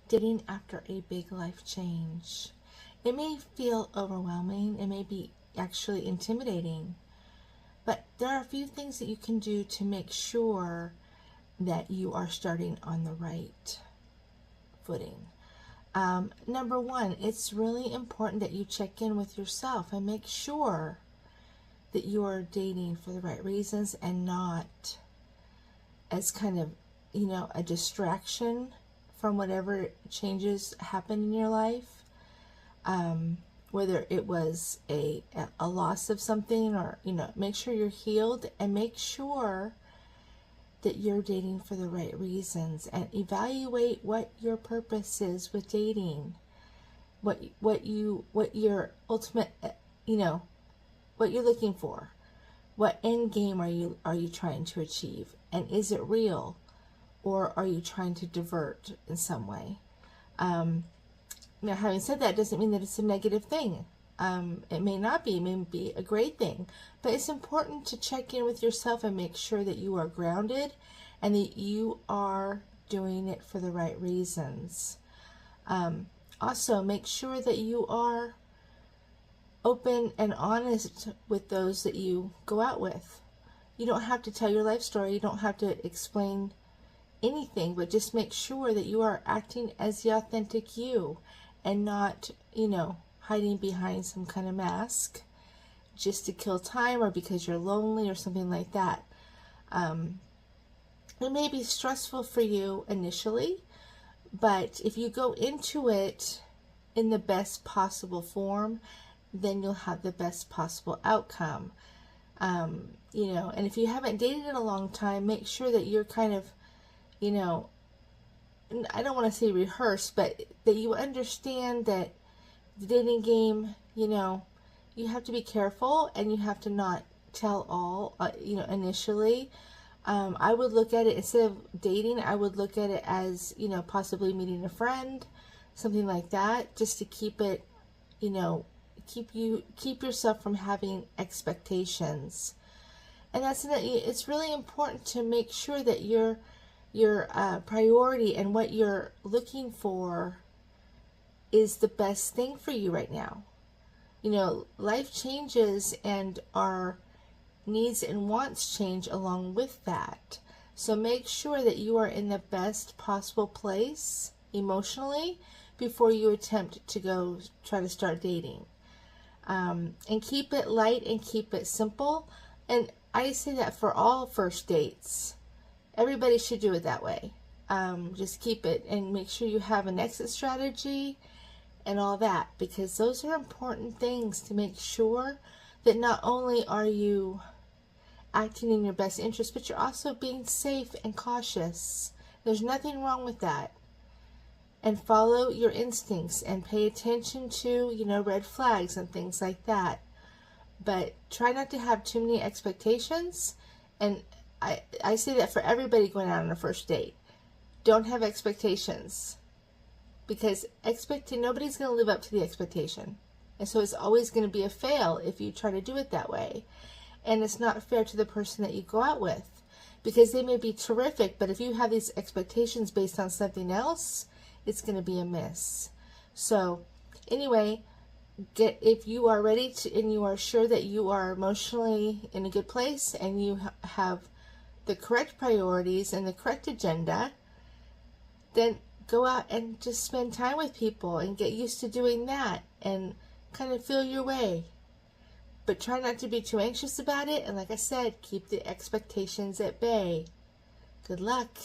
dating after a big life change. It may feel overwhelming, it may be actually intimidating, but there are a few things that you can do to make sure that you are starting on the right footing. Number one, it's really important that you check in with yourself and make sure that you are dating for the right reasons and not as kind of, a distraction from whatever changes happen in your life. Whether it was a loss of something or, make sure you're healed and make sure that you're dating for the right reasons and evaluate what your purpose is with dating. What your ultimate, what you're looking for. What end game are you trying to achieve? And is it real? Or are you trying to divert in some way? Now, having said that, doesn't mean that it's a negative thing. It may not be. It may be a great thing. But it's important to check in with yourself and make sure that you are grounded and that you are doing it for the right reasons. Also, make sure that you are open and honest with those that you go out with. You don't have to tell your life story. You don't have to explain anything, but just make sure that you are acting as the authentic you and not, hiding behind some kind of mask just to kill time or because you're lonely or something like that. It may be stressful for you initially, but if you go into it in the best possible form, then you'll have the best possible outcome. And if you haven't dated in a long time, make sure that you're kind of, I don't want to say rehearse, but that you understand that the dating game, you have to be careful and you have to not tell all, initially. I would look at it, instead of dating, I would look at it as, possibly meeting a friend, something like that, just to keep it, keep yourself from having expectations. And it's really important to make sure that your priority and what you're looking for is the best thing for you right now. Life changes and our needs and wants change along with that. So make sure that you are in the best possible place emotionally before you attempt to go try to start dating. And keep it light and keep it simple. And I say that for all first dates. Everybody should do it that way. Just keep it and make sure you have an exit strategy and all that, because those are important things to make sure that not only are you acting in your best interest, but you're also being safe and cautious. There's nothing wrong with that. And follow your instincts and pay attention to, red flags and things like that. But try not to have too many expectations. And I say that for everybody going out on a first date. Don't have expectations. Because nobody's going to live up to the expectation. And so it's always going to be a fail if you try to do it that way. And it's not fair to the person that you go out with. Because they may be terrific, but if you have these expectations based on something else, it's going to be a miss. So anyway, if you are ready to, and you are sure that you are emotionally in a good place and you have the correct priorities and the correct agenda, then go out and just spend time with people and get used to doing that and kind of feel your way. But try not to be too anxious about it. And like I said, keep the expectations at bay. Good luck.